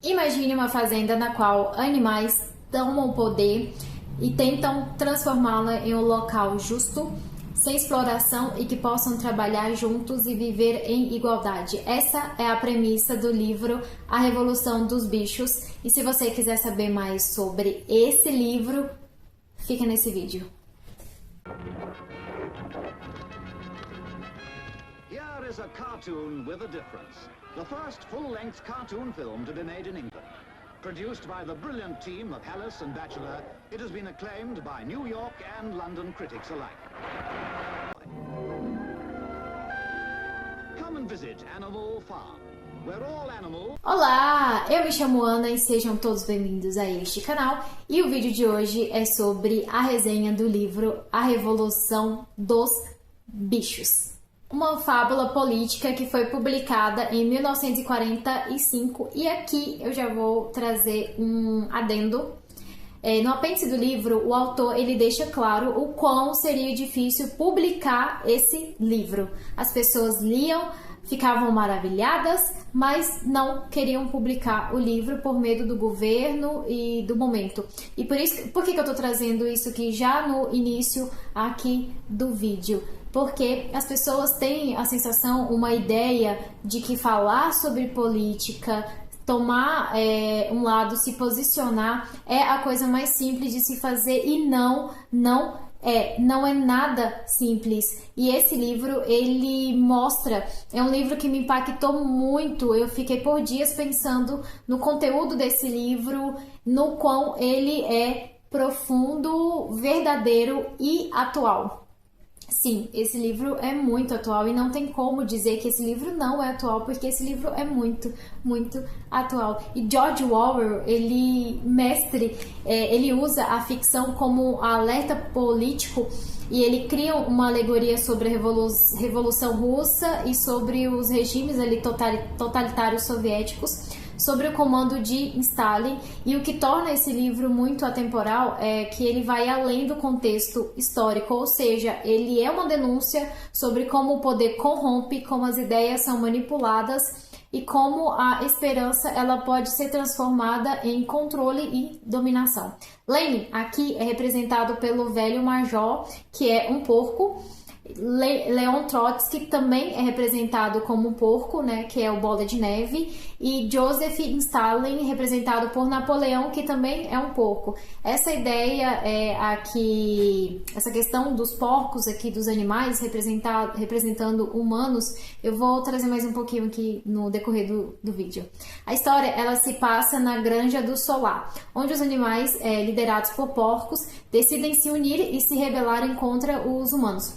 Imagine uma fazenda na qual animais tomam poder e tentam transformá-la em um local justo, sem exploração e que possam trabalhar juntos e viver em igualdade. Essa é a premissa do livro A Revolução dos Bichos. E se você quiser saber mais sobre esse livro, fica nesse vídeo. Here is a cartoon with a difference. The first full-length cartoon film to be made in England. Produced by the brilliant team of Hallis and Batchelor, it has been acclaimed by New York and London critics alike. Come and visit Animal Farm, where all animals... Olá, eu me chamo Ana e sejam todos bem-vindos a este canal. E o vídeo de hoje é sobre a resenha do livro A Revolução dos Bichos. Uma fábula política que foi publicada em 1945 e aqui eu já vou trazer um adendo. No apêndice do livro, o autor ele deixa claro o quão seria difícil publicar esse livro. As pessoas liam, ficavam maravilhadas, mas não queriam publicar o livro por medo do governo e do momento. E por que eu tô trazendo isso aqui já no início aqui do vídeo? Porque as pessoas têm a sensação, uma ideia de que falar sobre política, tomar um lado, se posicionar é a coisa mais simples de se fazer e não é nada simples. E esse livro, ele mostra, é um livro que me impactou muito. Eu fiquei por dias pensando no conteúdo desse livro, no quão ele é profundo, verdadeiro e atual. Sim, esse livro é muito atual e não tem como dizer que esse livro não é atual, porque esse livro é muito, muito atual. E George Orwell, ele usa a ficção como alerta político e ele cria uma alegoria sobre a Revolução Russa e sobre os regimes ali totalitários soviéticos, sobre o comando de Stalin. E o que torna esse livro muito atemporal é que ele vai além do contexto histórico, ou seja, ele é uma denúncia sobre como o poder corrompe, como as ideias são manipuladas e como a esperança ela pode ser transformada em controle e dominação. Lenin aqui é representado pelo velho Major, que é um porco. Leon Trotsky também é representado como um porco, né, que é o Bola de Neve, e Joseph Stalin representado por Napoleão, que também é um porco. Essa ideia aqui, essa questão dos porcos aqui, dos animais representando humanos, eu vou trazer mais um pouquinho aqui no decorrer do vídeo. A história, ela se passa na Granja do Solar, onde os animais liderados por porcos decidem se unir e se rebelarem contra os humanos.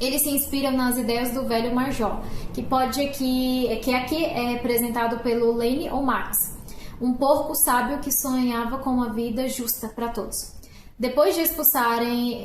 Eles se inspiram nas ideias do velho Major, que aqui é representado pelo Lane ou Max, um porco sábio que sonhava com uma vida justa para todos. Depois de expulsarem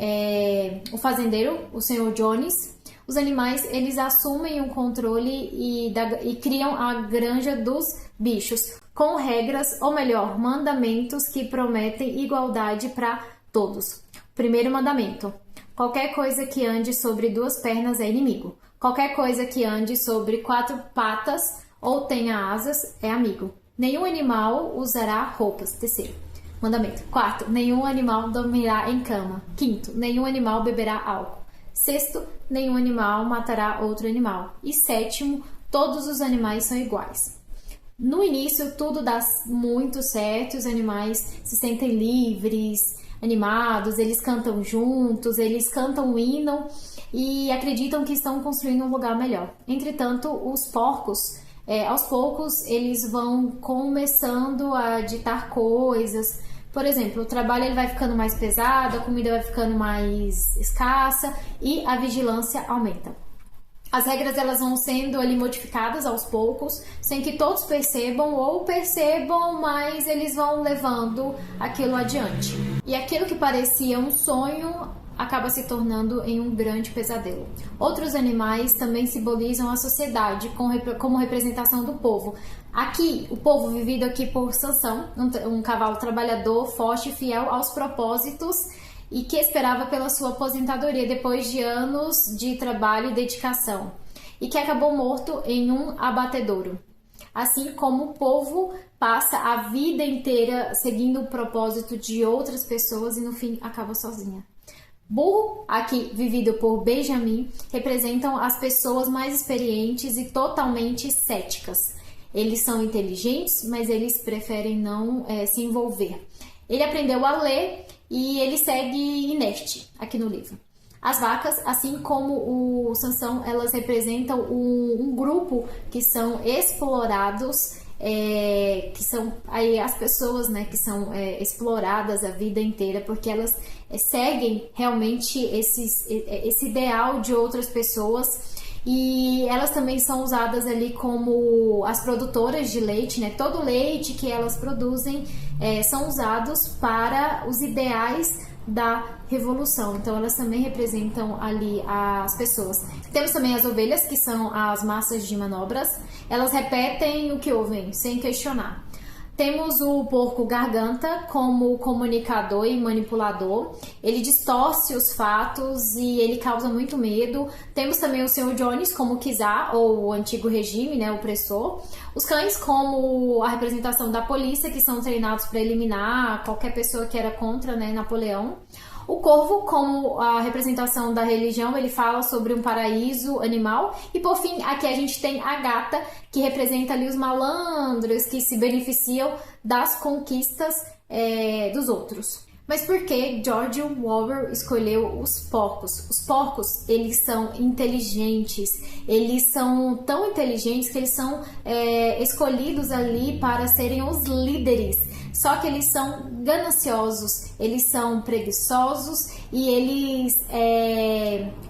o Sr. Jones, os animais eles assumem o controle e criam a Granja dos Bichos, com regras, ou melhor, mandamentos que prometem igualdade para todos. Primeiro mandamento: qualquer coisa que ande sobre duas pernas é inimigo. Qualquer coisa que ande sobre quatro patas ou tenha asas é amigo. Nenhum animal usará roupas. Terceiro mandamento. Quarto, nenhum animal dormirá em cama. Quinto, nenhum animal beberá álcool. Sexto, nenhum animal matará outro animal. E sétimo, todos os animais são iguais. No início, tudo dá muito certo, os animais se sentem livres, animados, eles cantam juntos, eles cantam um hino e acreditam que estão construindo um lugar melhor. Entretanto, os porcos, aos poucos, eles vão começando a ditar coisas. Por exemplo, o trabalho ele vai ficando mais pesado, a comida vai ficando mais escassa e a vigilância aumenta. As regras elas vão sendo ali modificadas aos poucos, sem que todos percebam, mas eles vão levando aquilo adiante. E aquilo que parecia um sonho acaba se tornando em um grande pesadelo. Outros animais também simbolizam a sociedade como representação do povo. Aqui, o povo vivido aqui por Sansão, um cavalo trabalhador, forte e fiel aos propósitos e que esperava pela sua aposentadoria depois de anos de trabalho e dedicação, e que acabou morto em um abatedouro. assim como o povo passa a vida inteira seguindo o propósito de outras pessoas e no fim acaba sozinha. Burro, aqui vivido por Benjamin, representam as pessoas mais experientes e totalmente céticas. Eles são inteligentes, mas eles preferem não se envolver. Ele aprendeu a ler e ele segue inerte aqui no livro. As vacas, assim como o Sansão, elas representam um grupo que são explorados, que são aí as pessoas, né, que são exploradas a vida inteira, porque elas seguem realmente esse ideal de outras pessoas. E elas também são usadas ali como as produtoras de leite, né? Todo o leite que elas produzem são usados para os ideais da revolução. Então elas também representam ali as pessoas. Temos também as ovelhas, que são as massas de manobras. Elas repetem o que ouvem, sem questionar. Temos o porco garganta como comunicador e manipulador. Ele distorce os fatos e ele causa muito medo. Temos também o Sr. Jones como czar, ou o antigo regime, né, opressor. Os cães como a representação da polícia, que são treinados para eliminar qualquer pessoa que era contra, né, Napoleão. O corvo, como a representação da religião, ele fala sobre um paraíso animal. E por fim, aqui a gente tem a gata, que representa ali os malandros que se beneficiam das conquistas dos outros. Mas por que George Orwell escolheu os porcos? Os porcos, eles são inteligentes, eles são tão inteligentes que eles são escolhidos ali para serem os líderes. Só que eles são gananciosos, eles são preguiçosos e eles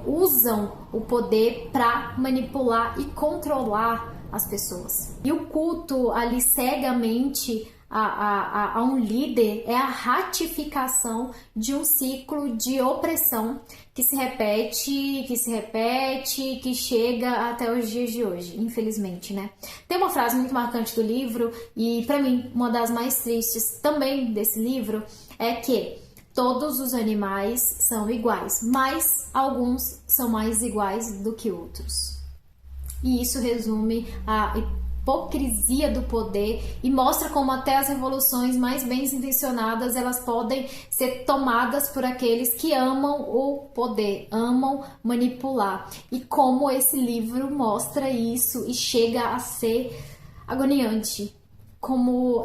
usam o poder para manipular e controlar as pessoas. E o culto ali cegamente a um líder é a ratificação de um ciclo de opressão que se repete, que chega até os dias de hoje, infelizmente, né? Tem uma frase muito marcante do livro e, para mim, uma das mais tristes também desse livro é que todos os animais são iguais, mas alguns são mais iguais do que outros. E isso resume a hipocrisia do poder e mostra como até as revoluções mais bem intencionadas elas podem ser tomadas por aqueles que amam o poder, amam manipular, e como esse livro mostra isso e chega a ser agoniante, como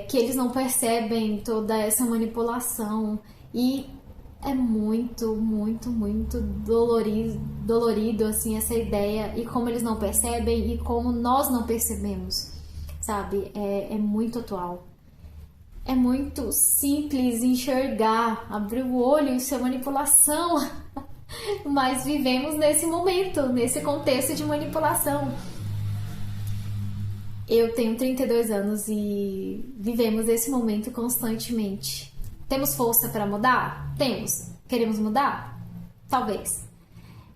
que eles não percebem toda essa manipulação e é muito, muito, muito dolorido assim, essa ideia, e como eles não percebem e como nós não percebemos, sabe? É muito atual. É muito simples enxergar, abrir o olho e ser manipulação, mas vivemos nesse momento, nesse contexto de manipulação. Eu tenho 32 anos e vivemos esse momento constantemente. Temos força para mudar? Temos. Queremos mudar? Talvez.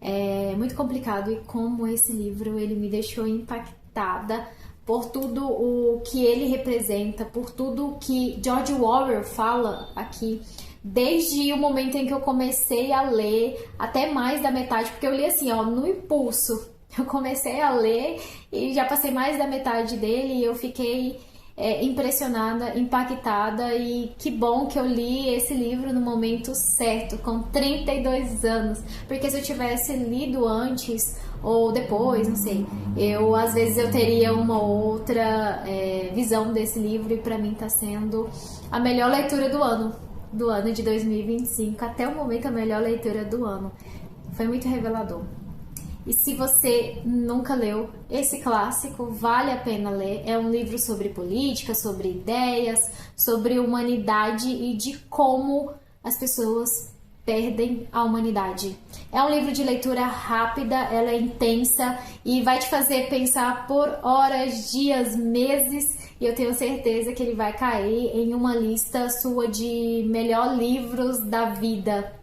É muito complicado, e como esse livro ele me deixou impactada por tudo o que ele representa, por tudo que George Orwell fala aqui, desde o momento em que eu comecei a ler, até mais da metade, porque eu li assim, ó, no impulso. Eu comecei a ler e já passei mais da metade dele e eu fiquei impressionada, impactada, e que bom que eu li esse livro no momento certo, com 32 anos, porque se eu tivesse lido antes ou depois, não sei, às vezes eu teria uma outra visão desse livro, e para mim tá sendo a melhor leitura do ano de 2025, até o momento a melhor leitura do ano. Foi muito revelador. E se você nunca leu esse clássico, vale a pena ler. É um livro sobre política, sobre ideias, sobre humanidade e de como as pessoas perdem a humanidade. É um livro de leitura rápida, ela é intensa e vai te fazer pensar por horas, dias, meses. E eu tenho certeza que ele vai cair em uma lista sua de melhores livros da vida.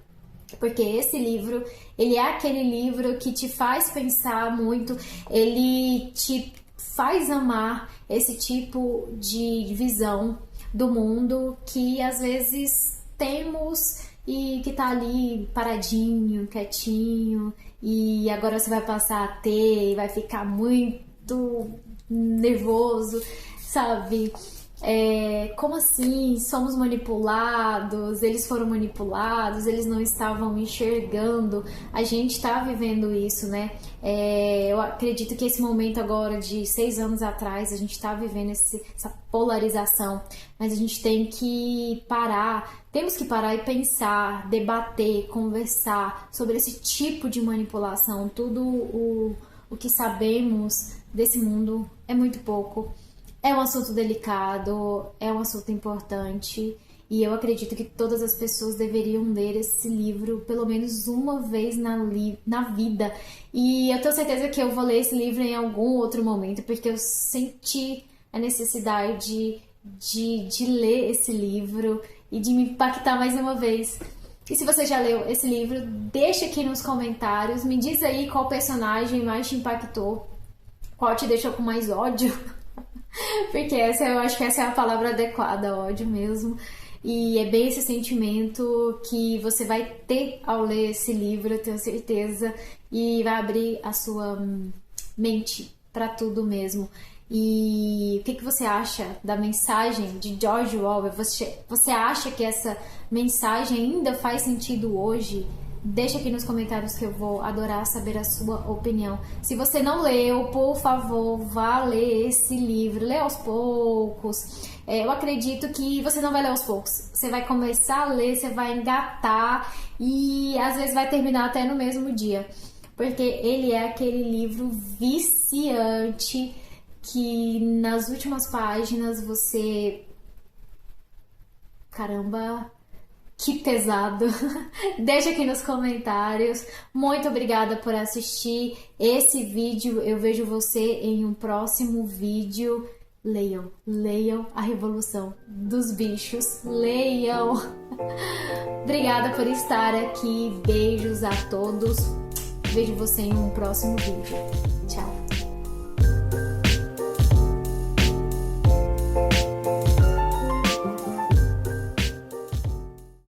Porque esse livro, ele é aquele livro que te faz pensar muito, ele te faz amar esse tipo de visão do mundo que às vezes temos e que tá ali paradinho, quietinho, e agora você vai passar a ter e vai ficar muito muito nervoso, sabe? Como assim? Somos manipulados, eles foram manipulados, eles não estavam enxergando. A gente tá vivendo isso, né? Eu acredito que esse momento agora de 6 anos atrás, a gente tá vivendo essa polarização, mas a gente tem que parar, temos que parar e pensar, debater, conversar sobre esse tipo de manipulação. Tudo o que sabemos desse mundo é muito pouco. É um assunto delicado, é um assunto importante e eu acredito que todas as pessoas deveriam ler esse livro pelo menos uma vez na vida. E eu tenho certeza que eu vou ler esse livro em algum outro momento, porque eu senti a necessidade de ler esse livro e de me impactar mais uma vez. E se você já leu esse livro, deixa aqui nos comentários, me diz aí qual personagem mais te impactou, qual te deixou com mais ódio. Porque eu acho que essa é a palavra adequada, ódio mesmo. E é bem esse sentimento que você vai ter ao ler esse livro, eu tenho certeza. E vai abrir a sua mente para tudo mesmo. E o que você acha da mensagem de George Orwell? Você acha que essa mensagem ainda faz sentido hoje? Deixa aqui nos comentários que eu vou adorar saber a sua opinião. Se você não leu, por favor, vá ler esse livro. Lê aos poucos. Eu acredito que você não vai ler aos poucos. Você vai começar a ler, você vai engatar e às vezes vai terminar até no mesmo dia. Porque ele é aquele livro viciante que nas últimas páginas você... Caramba... Que pesado! Deixa aqui nos comentários. Muito obrigada por assistir esse vídeo. Eu vejo você em um próximo vídeo. Leiam, leiam A Revolução dos Bichos. Leiam! Obrigada por estar aqui. Beijos a todos. Vejo você em um próximo vídeo. Tchau!